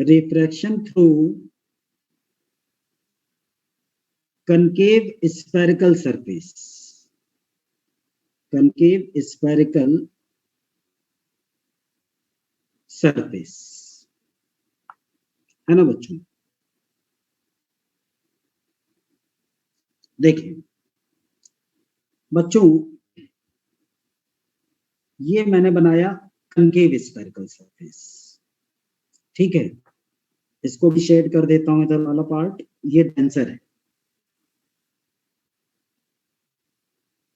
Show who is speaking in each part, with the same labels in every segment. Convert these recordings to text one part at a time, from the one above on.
Speaker 1: refraction through concave spherical surface, concave spherical surface, है ना बच्चों। देखिए बच्चों, ये मैंने बनाया कंकेव स्फेरिकल सरफेस, ठीक है। इसको भी शेड कर देता हूं, इधर वाला पार्ट, ये डेंसर है,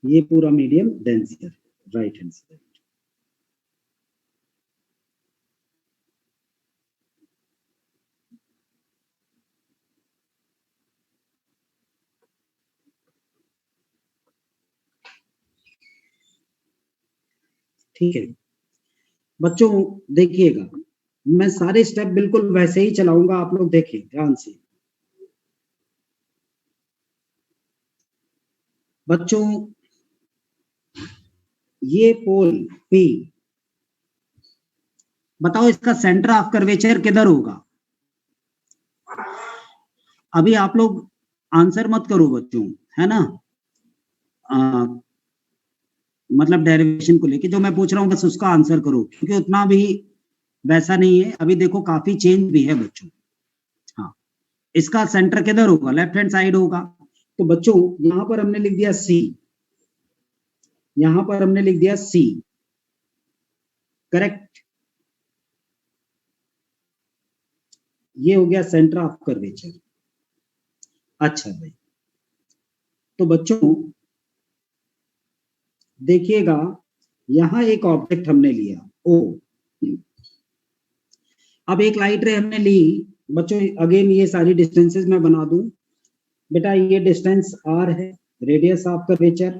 Speaker 1: ये पूरा medium denser, right hand side. ठीक है बच्चों, देखिएगा मैं सारे स्टेप बिल्कुल वैसे ही चलाऊंगा, आप लोग देखिए ध्यान से। बच्चों ये पोल P, बताओ इसका सेंटर ऑफ कर्वेचर किधर होगा? अभी आप लोग आंसर मत करो बच्चों, है ना, मतलब डेरिवेशन को लेके जो मैं पूछ रहा हूं बस उसका आंसर करो, क्योंकि उतना भी वैसा नहीं है। अभी देखो काफी चेंज भी है बच्चों। हाँ, इसका सेंटर किधर होगा? लेफ्ट हैंड साइड होगा। तो बच्चों यहां पर हमने लिख दिया C, यहां पर हमने लिख दिया C, करेक्ट। ये हो गया सेंटर ऑफ कर्वेचर। अच्छा भाई, तो बच्चों देखिएगा यहां एक ऑब्जेक्ट हमने लिया O, अब एक लाइट रे हमने ली बच्चों। अगेन ये सारी डिस्टेंसेस मैं बना दूं बेटा। ये डिस्टेंस R है, रेडियस ऑफ कर्वेचर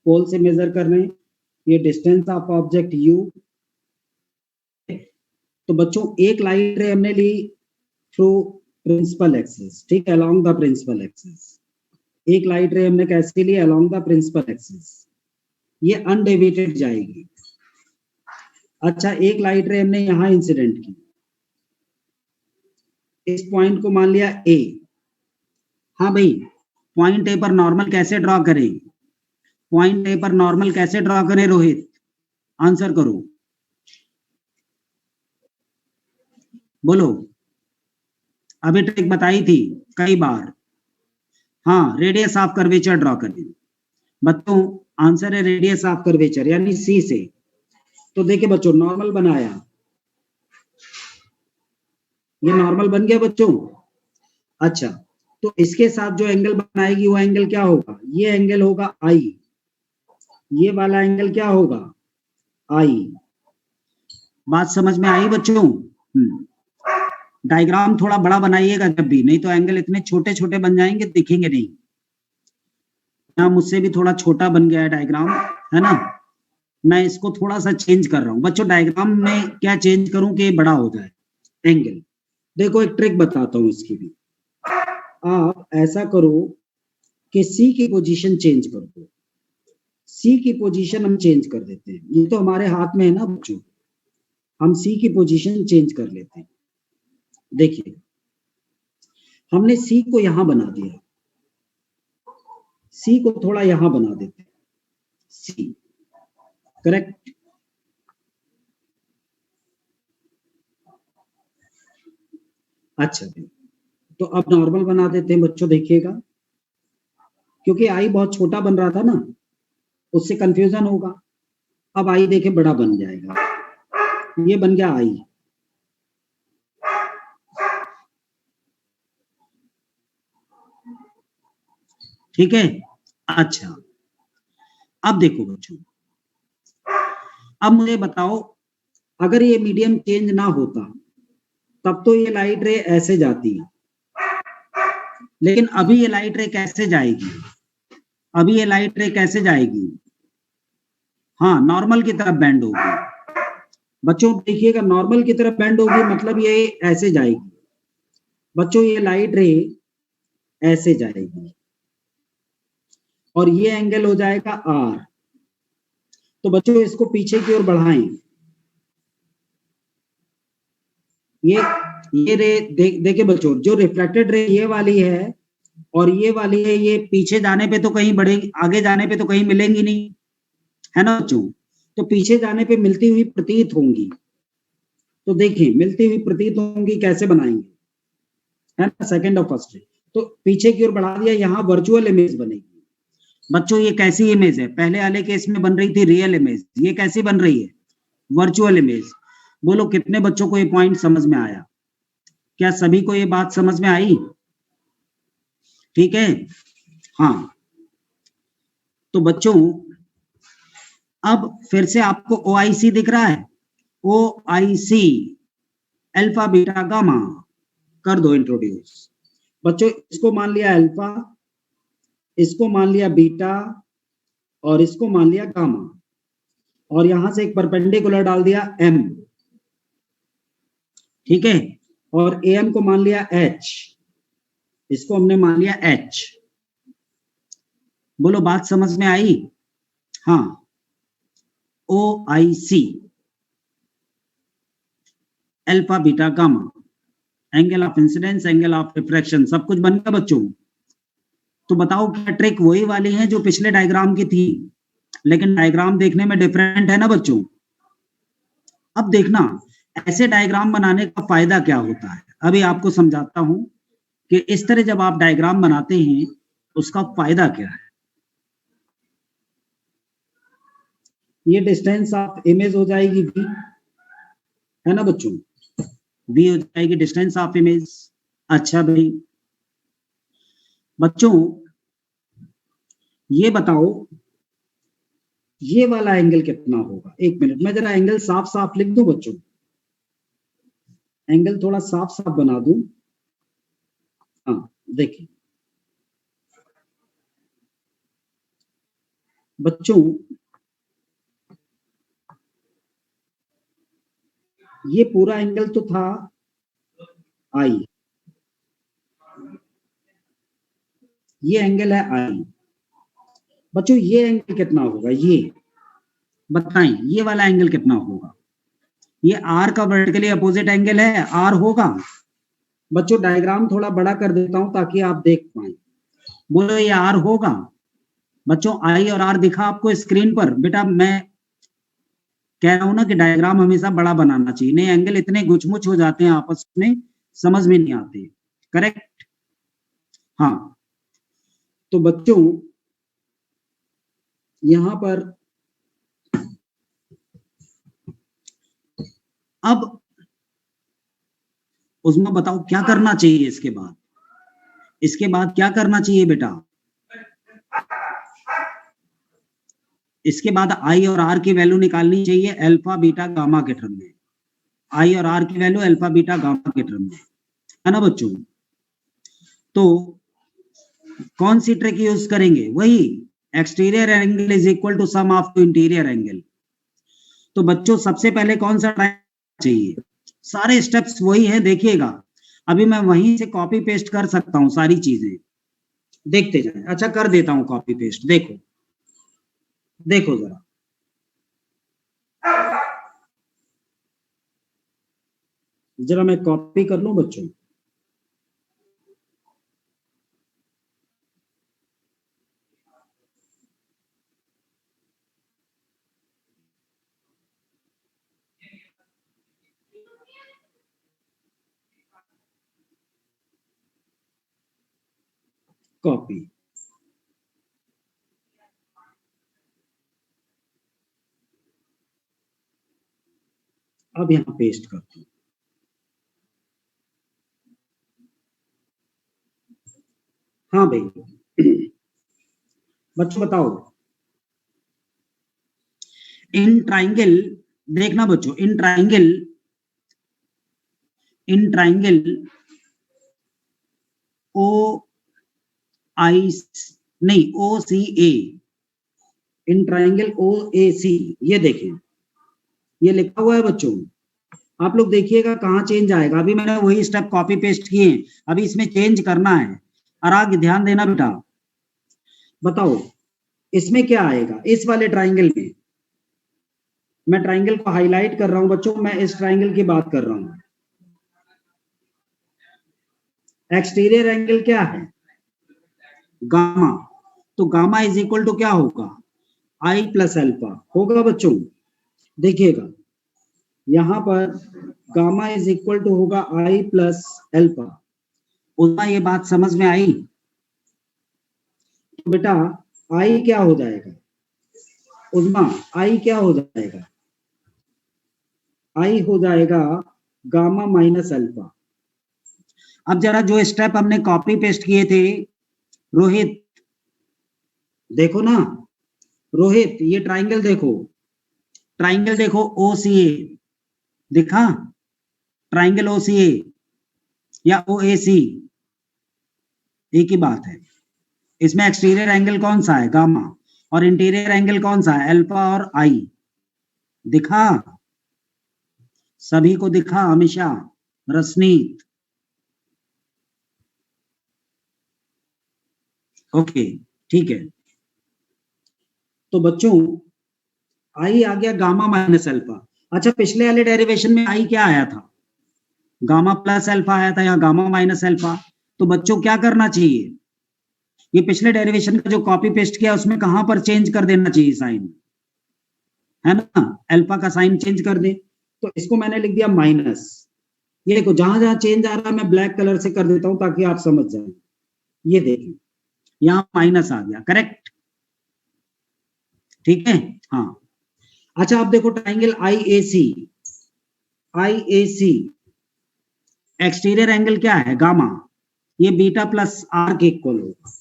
Speaker 1: पोल से मेजर कर रहे हैं, ये डिस्टेंस ऑफ ऑब्जेक्ट U। तो बच्चों एक लाइट रे हमने ली थ्रू प्रिंसिपल एक्सिस, ठीक है, अलोंग द प्रिंसिपल एक्सिस। एक लाइट रे हमने कैसे ली? अलोंग द प्रिंसिपल एक्सिस, ये अनडेविएटेड जाएगी। अच्छा, एक लाइट रे हमने यहां इंसिडेंट की, इस पॉइंट को मान लिया A। हाँ भाई, पॉइंट A पर नॉर्मल कैसे ड्रॉ करें? पॉइंट A पर नॉर्मल कैसे ड्रॉ करें रोहित? आंसर करो, बोलो। अभी ट्रिक बताई थी कई बार। हाँ, रेडियस ऑफ कर्वेचर ड्रॉ करें बच्चों। आंसर है रेडियस ऑफ कर्वेचर, यानी C से। तो देखिए बच्चों, नॉर्मल बनाया, ये नॉर्मल बन गया बच्चों। अच्छा, तो इसके साथ जो एंगल बनाएगी वो एंगल क्या होगा? ये एंगल होगा I, ये वाला एंगल क्या होगा? I। बात समझ में आई बच्चों? डायग्राम थोड़ा बड़ा बनाइएगा जब भी, नहीं तो एंगल इतने छोटे छोटे बन जाएंगे, दिखेंगे नहीं। यहाँ मुझसे भी थोड़ा छोटा बन गया है डायग्राम, है ना। मैं इसको थोड़ा सा चेंज कर रहा हूँ बच्चों। डायग्राम में क्या चेंज करूं कि बड़ा हो जाए एंगल? देखो एक ट्रिक बताता हूं इसकी भी। आप ऐसा करो कि C की पोजीशन चेंज कर दो, C की पोजीशन हम चेंज कर देते हैं, ये तो हमारे हाथ में है ना बच्चों। हम C की पोजीशन चेंज कर लेते हैं। देखिए हमने C को यहां बना दिया, C को थोड़ा यहां बना देते हैं, C, करेक्ट। अच्छा, तो अब नॉर्मल बना देते हैं बच्चों। देखिएगा, क्योंकि I बहुत छोटा बन रहा था ना, उससे कंफ्यूजन होगा। अब I देखे बड़ा बन जाएगा, ये बन गया I। ठीक है। अच्छा, अब देखो बच्चों, अब मुझे बताओ, अगर ये मीडियम चेंज ना होता तब तो ये लाइट रे ऐसे जाती, लेकिन अभी ये लाइट रे कैसे जाएगी? अभी ये लाइट रे कैसे जाएगी? हाँ, नॉर्मल की तरफ बेंड होगी बच्चों। देखिएगा, नॉर्मल की तरफ बेंड होगी मतलब ये ऐसे जाएगी बच्चों, ये लाइट रे ऐसे जाएगी और ये एंगल हो जाएगा R। तो बच्चों इसको पीछे की ओर बढ़ाएं, ये ये रे देखिए बच्चों, जो रिफ्लेक्टेड रे ये वाली है और ये वाली है, ये पीछे जाने पे तो कहीं बढ़ेगी, आगे जाने पे तो कहीं मिलेंगी नहीं, है ना बच्चों? तो पीछे जाने पे मिलती हुई प्रतीत होंगी। तो देखिए मिलती हुई प्रतीत होंगी कैसे बनाएंगे, है ना, सेकंड और फर्स्ट। तो पीछे की ओर बढ़ा दिया, यहाँ वर्चुअल इमेज बनेगी। बच्चों ये कैसी इमेज है? पहले वाले केस में बन रही थी रियल इमेज, ये कैसी बन रही है? Virtual image. बोलो कितने बच्चों को ये पॉइंट समझ में आया? क्या सभी को ये बात समझ में आई? ठीक है, हाँ। तो बच्चों अब फिर से आपको OIC दिख रहा है, OIC अल्फा बीटा गामा, कर दो इंट्रोड्यूस। बच्चों इसको मान लिया अल्फा, इसको मान लिया बीटा और इसको मान लिया गामा, और यहां से एक परपेंडिकुलर डाल दिया m, ठीक है, और am को मान लिया h, इसको हमने मान लिया h। बोलो बात समझ में आई? हाँ, OIC alpha beta gamma, angle of incidence, angle of refraction, सब कुछ बन गया बच्चों। तो बताओ क्या ट्रिक वही वाली है जो पिछले डायग्राम की थी, लेकिन डायग्राम देखने में डिफरेंट है ना बच्चों? अब देखना ऐसे डायग्राम बनाने का फायदा क्या होता है, अभी आपको समझाता हूं कि इस तरह जब आप डायग्राम बनाते हैं उसका फायदा क्या है। ये डिस्टेंस ऑफ इमेज हो जाएगी v, है ना बच्चों? v हो जाएगी डिस्टेंस ऑफ इमेज। अच्छा भाई बच्चों ये बताओ ये वाला एंगल कितना होगा? एक मिनट मैं जरा एंगल साफ साफ लिख दूं बच्चों, एंगल थोड़ा साफ साफ बना दूं। हाँ देखिए बच्चों, ये पूरा एंगल तो था I, ये एंगल है I। बच्चों ये एंगल कितना होगा? ये बताएं, ये वाला एंगल कितना होगा? ये R का वर्टिकली अपोजिट एंगल है, R होगा। बच्चों डायग्राम थोड़ा बड़ा कर देता हूं ताकि आप देख पाए। बोलो ये R होगा? बच्चों I और R दिखा आपको स्क्रीन पर? बेटा मैं कह रहा हूं ना कि डायग्राम हमेशा बड़ा बनाना चाहिए, नहीं एंगल इतने गुचमुच हो जाते हैं आपस में, समझ में नहीं आते। करेक्ट, हाँ। तो बच्चों यहां पर अब उसमें बताओ क्या करना चाहिए इसके बाद? इसके बाद क्या करना चाहिए बेटा? इसके बाद I और R की वैल्यू निकालनी चाहिए अल्फा बीटा गामा के टर्म में। I और R की वैल्यू अल्फा बीटा गामा के टर्म में, है ना बच्चों? तो कौन सी ट्रिक यूज करेंगे? वही exterior angle is equal to sum of two interior angle. तो बच्चों सबसे पहले कौन सा ट्रायंगल चाहिए? सारे स्टेप्स वही है, देखिएगा अभी मैं वहीं से कॉपी पेस्ट कर सकता हूं सारी चीजें, देखते जाए। अच्छा कर देता हूं कॉपी पेस्ट, देखो देखो जरा, जरा मैं कॉपी कर लूं बच्चों। कॉपी, अब यहां पेस्ट करता हूं। हाँ भाई बच्चों बताओ, इन ट्राइंगल, देखना बच्चों, इन ट्राइंगल ओ आई नहीं OCA, इन ट्राइंगल OAC, ये देखिए ये लिखा हुआ है बच्चों। आप लोग देखिएगा कहाँ चेंज आएगा, अभी मैंने वही स्टेप कॉपी पेस्ट किए, अभी इसमें चेंज करना है। और आगे ध्यान देना बेटा, बताओ इसमें क्या आएगा? इस वाले ट्राइंगल में, मैं ट्राइंगल को हाईलाइट कर रहा हूं बच्चों, मैं इस ट्राइंगल की बात कर रहा हूं। एक्सटीरियर एंगल क्या है, गामा। तो गामा इज इक्वल टू क्या होगा, आई प्लस अल्फा होगा बच्चों। देखिएगा यहां पर गामा इज इक्वल टू होगा आई प्लस अल्फा। उतना ये बात समझ में आई। तो बेटा आई क्या हो जाएगा, उजमा आई क्या हो जाएगा, आई हो जाएगा गामा माइनस अल्फा। अब जरा जो स्टेप हमने कॉपी पेस्ट किए थे रोहित, देखो ना रोहित, ये ट्राइंगल देखो, ट्राइंगल देखो ओ सी ए, दिखा ट्राइंगल ओ सी ए या ओ ए सी, एक ही बात है। इसमें एक्सटीरियर एंगल कौन सा है, गामा, और इंटीरियर एंगल कौन सा है, अल्फा और आई। दिखा, सभी को दिखा, हमेशा रसनीत। ओके ठीक है। तो बच्चों आई आ गया गामा माइनस अल्फा। अच्छा पिछले वाले डेरिवेशन में आई क्या आया था, गामा प्लस अल्फा आया था, या गामा माइनस अल्फा। तो बच्चों क्या करना चाहिए, ये पिछले डेरिवेशन का जो कॉपी पेस्ट किया उसमें कहां पर चेंज कर देना चाहिए साइन, है ना, अल्फा का साइन चेंज कर दे। तो इसको मैंने लिख दिया माइनस। ये देखो जहां जहां चेंज आ रहा है मैं ब्लैक कलर से कर देता हूं ताकि आप समझ जाए। ये देखिए यहाँ माइनस आ गया, करेक्ट, ठीक है। हाँ अच्छा अब देखो triangle I A C, I A C exterior angle क्या है, गामा, ये बीटा प्लस आर के इक्वल होगा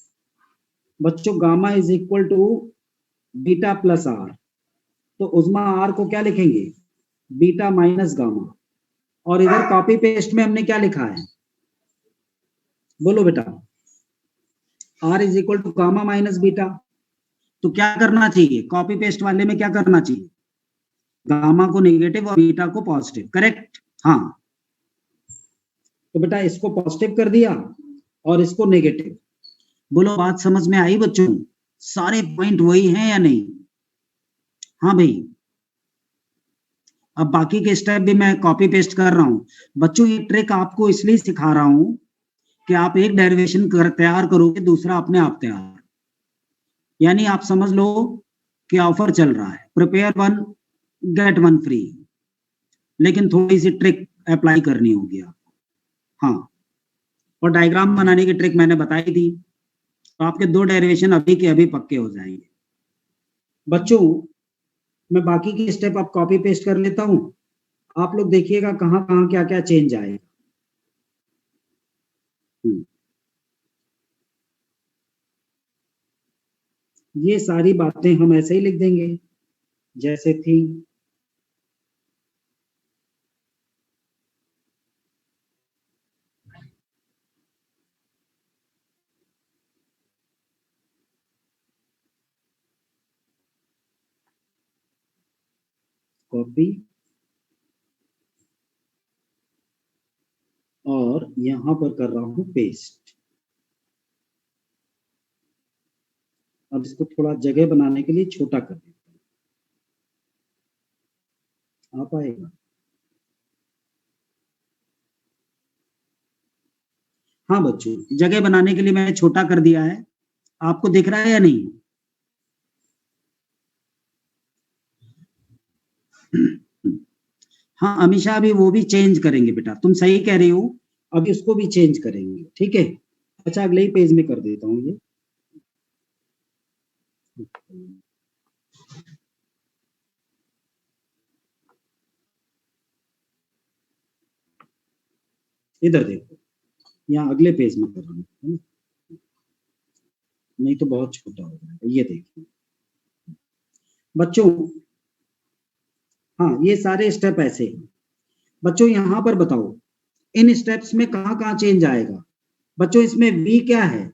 Speaker 1: बच्चों। Gamma is equal to beta plus R. तो उजमा आर को क्या लिखेंगे, बीटा माइनस गामा। और इधर कॉपी पेस्ट में हमने क्या लिखा है, बोलो बेटा, R is equal to gamma minus beta. तो क्या करना चाहिए, कॉपी पेस्ट वाले में क्या करना चाहिए, गामा को नेगेटिव और बीटा को पॉजिटिव, करेक्ट। हाँ तो बेटा इसको पॉजिटिव कर दिया और इसको नेगेटिव। बोलो बात समझ में आई बच्चों, सारे पॉइंट वही हैं या नहीं। हाँ भाई, अब बाकी के स्टेप भी मैं कॉपी पेस्ट कर रहा हूं बच्चों। ये ट्रिक आपको इसलिए सिखा रहा हूं कि आप एक डेरिवेशन तैयार करोगे, दूसरा अपने आप तैयार। यानी आप समझ लो कि ऑफर चल रहा है, prepare one get one free, लेकिन थोड़ी सी ट्रिक अप्लाई करनी होगी आपको। हाँ और डायग्राम बनाने की ट्रिक मैंने बताई थी, तो आपके 2 डेरिवेशन अभी के अभी पक्के हो जाएंगे बच्चों। मैं बाकी की स्टेप अब कॉपी पेस्ट कर लेता हूं, आप लोग देखिएगा कहां कहां क्या क्या चेंज आएगा। ये सारी बातें हम ऐसे ही लिख देंगे जैसे थी। कॉपी और यहां पर कर रहा हूं पेस्ट। अब इसको थोड़ा जगह बनाने के लिए छोटा कर देता हूं, आ पाएगा। हाँ बच्चों जगह बनाने के लिए मैंने छोटा कर दिया है, आपको दिख रहा है या नहीं। हाँ अमीषा अभी वो भी चेंज करेंगे बेटा, तुम सही कह रही हो, अभी उसको भी चेंज करेंगे, ठीक है। अच्छा अगले ही पेज में कर देता हूँ ये। इधर देखो, यहाँ अगले पेज में कर रहा हूँ, है ना? नहीं तो बहुत छोटा हो जाएगा। ये देखिए बच्चों, हाँ ये सारे स्टेप ऐसे हैं बच्चों। यहाँ पर बताओ इन स्टेप्स में कहाँ कहाँ चेंज आएगा बच्चों। इसमें v क्या है,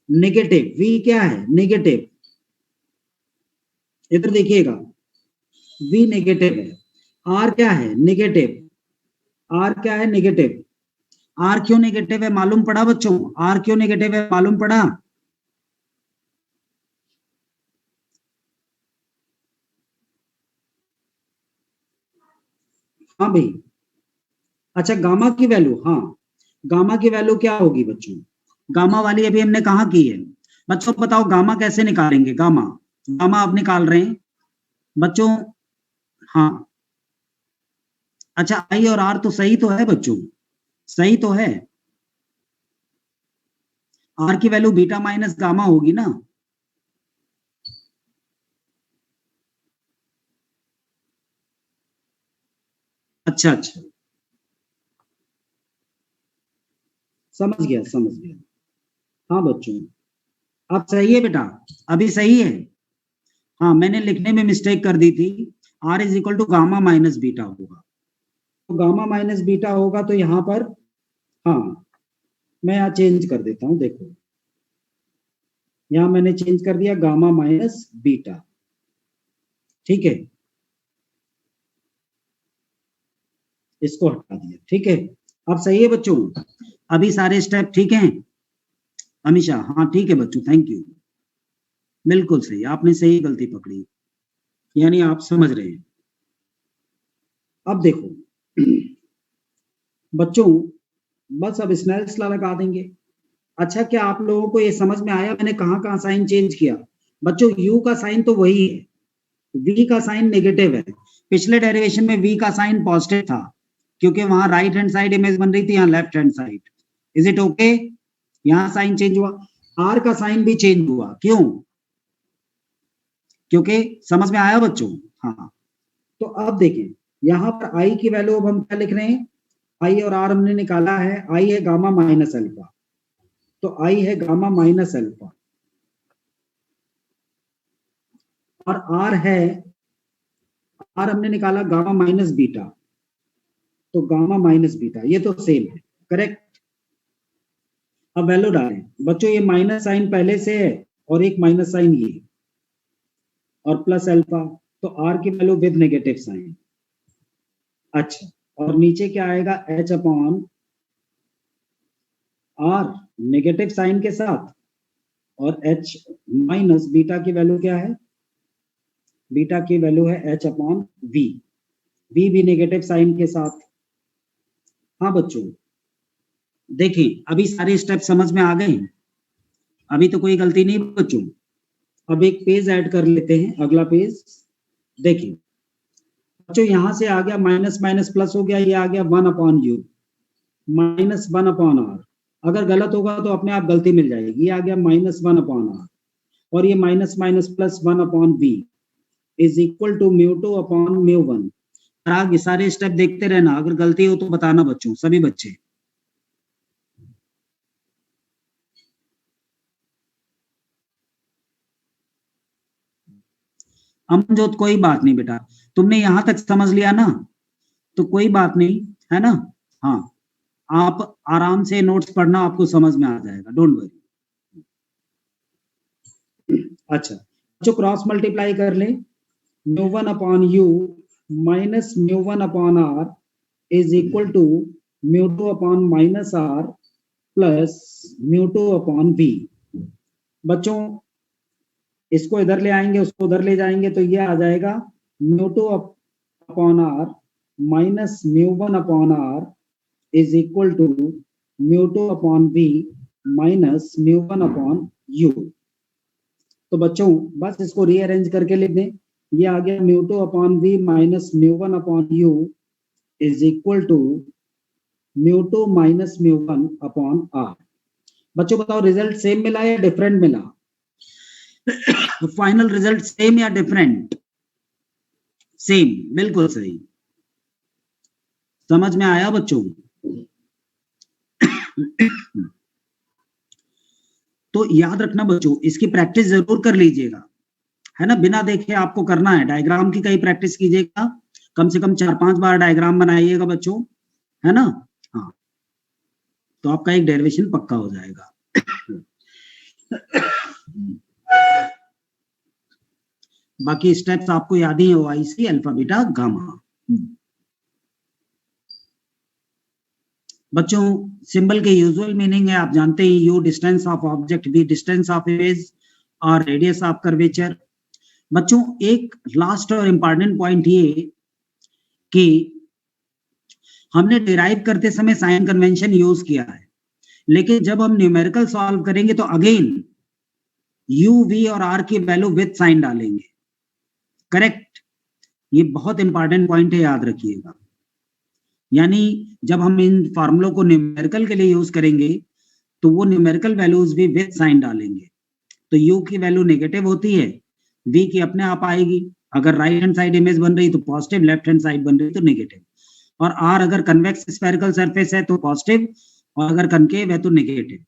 Speaker 1: नेगेटिव, v क्या है, नेगेटिव। इधर देखिएगा v नेगेटिव है, r क्या है, नेगेटिव, r क्या है, नेगेटिव। r क्यों नेगेटिव है मालूम पड़ा बच्चों, r क्यों नेगेटिव है मालूम पड़ा। हाँ भाई, अच्छा गामा की वैल्यू, हाँ गामा की वैल्यू क्या होगी बच्चों? गामा वाली अभी हमने कहाँ की है बच्चों? बताओ गामा कैसे निकालेंगे? गामा गामा आप निकाल रहे हैं बच्चों? हाँ, अच्छा आई और आर तो सही तो है बच्चों, सही तो है। आर की वैल्यू बीटा माइनस गामा होगी ना? अच्छा अच्छा, समझ गया समझ गया। हाँ बच्चों, अब सही है बेटा, अभी सही है। हाँ, मैंने लिखने में मिस्टेक कर दी थी। R is equal to gamma minus beta होगा, तो गामा माइनस बीटा होगा तो यहाँ पर, हाँ मैं यहाँ चेंज कर देता हूँ, देखो यहाँ मैंने चेंज कर दिया गामा माइनस बीटा, ठीक है, इसको हटा दिया, ठीक है। अब सही है बच्चों, अभी सारे स्टेप ठीक हैं? अमीषा, हाँ ठीक है बच्चों, थैंक यू, बिल्कुल सही, आपने सही गलती पकड़ी, यानी आप समझ रहे हैं। अब देखो बच्चों, बस अब स्नेल्स लॉ लगा देंगे। अच्छा, क्या आप लोगों को ये समझ में आया मैंने कहाँ कहाँ साइन चेंज किया? बच्चों u का साइन तो वही है, v का साइन नेगेटिव है। पिछले डेरिवेशन में v का साइन पॉजिटिव था, क्योंकि वहां राइट हैंड साइड इमेज बन रही थी, यहाँ left hand side. Is it okay? यहाँ साइन चेंज हुआ, r का साइन भी चेंज हुआ, क्यों? क्योंकि समझ में आया बच्चों? हाँ, तो अब देखें यहाँ पर i की वैल्यू अब हम क्या लिख रहे हैं? i और r हमने निकाला है, i है गामा माइनस अल्फा, तो i है गामा माइनस अल्फा, और r है, r हमने निकाला गामा माइनस बीटा, तो गामा माइनस बीटा ये तो सेम है, करेक्ट। अब वैल्यू डालें बच्चों, ये माइनस साइन पहले से है और एक माइनस साइन ये और प्लस अल्फा, तो r की वैल्यू विद नेगेटिव साइन। अच्छा, और नीचे क्या आएगा? h upon r negative sign के साथ, और h माइनस बीटा की वैल्यू क्या है? बीटा की वैल्यू है h अपॉन v, v भी नेगेटिव साइन के साथ। हाँ बच्चों, देखिए अभी सारे स्टेप समझ में आ गए, अभी तो कोई गलती नहीं बच्चों। अब एक पेज ऐड कर लेते हैं, अगला पेज देखिए बच्चों, यहां से आ गया माइनस माइनस प्लस हो गया, ये आ गया 1 upon U minus 1 upon R. अगर गलत होगा तो अपने आप गलती मिल जाएगी, ये आ गया माइनस 1 अपॉन आर, और ये minus minus plus 1 upon V is equal to mu 2 upon mu 1। आगे सारे स्टेप देखते रहना, अगर गलती हो तो बताना बच्चों, सभी बच्चे। अमनजोत, कोई बात नहीं बेटा, तुमने यहां तक समझ लिया ना, तो कोई बात नहीं, है ना? हाँ, आप आराम से नोट्स पढ़ना, आपको समझ में आ जाएगा, डोंट वरी। अच्छा, जो क्रॉस मल्टीप्लाई कर ले, mu 1 upon U minus mu 1 upon R is equal to mu 2 upon minus R plus mu 2 upon V. बच्चों, इसको इधर ले आएंगे, उसको उधर ले जाएंगे, तो ये आ जाएगा mu 2 upon R minus mu 1 upon R is equal to mu 2 upon V minus mu 1 upon U. तो बच्चों बस इसको रीअरेंज करके लिख दें, ये आ गया mu 2 upon V minus mu 1 upon U is equal to mu 2 minus mu 1 upon R. बच्चों बताओ, रिजल्ट सेम मिला या डिफरेंट मिला? फाइनल रिजल्ट सेम या डिफरेंट? सेम, बिल्कुल सही। समझ में आया बच्चों? तो याद रखना बच्चों, इसकी प्रैक्टिस जरूर कर लीजिएगा, है ना? बिना देखे आपको करना है, डायग्राम की कहीं प्रैक्टिस कीजिएगा, कम से कम 4-5 बार डायग्राम बनाइएगा बच्चों, है ना? हाँ, तो आपका एक डेरिवेशन पक्का हो जाएगा। बाकी स्टेप्स आपको याद ही हो, IC अल्फा बीटा गामा। बच्चों, सिंबल के यूजुअल मीनिंग है, आप जानते हैं, U distance of object, V distance of image, और रेडियस ऑफ कर्वेचर। बच्चों एक लास्ट और इंपॉर्टेंट पॉइंट ये कि हमने डिराइव करते समय साइन कन्वेंशन यूज किया है, लेकिन जब हम न्यूमेरिकल सॉल्व करेंगे तो अगेन u, v और r की वैल्यू विद साइन डालेंगे। करेक्ट, ये बहुत इंपॉर्टेंट पॉइंट है, याद रखिएगा। यानी जब हम इन फॉर्मूलों को न्यूमेरिकल के लिए यूज करेंगे तो वो न्यूमेरिकल वैल्यूज भी विद साइन डालेंगे। तो u की वैल्यू नेगेटिव होती है, v की अपने आप आएगी, अगर राइट हैंड साइड इमेज बन रही तो पॉजिटिव, लेफ्ट हैंड साइड बन रही तो नेगेटिव। और r अगर कन्वेक्स स्फेरिकल सरफेस है तो पॉजिटिव, और अगर कनकेव है तो नेगेटिव।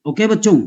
Speaker 1: ओके बच्चों।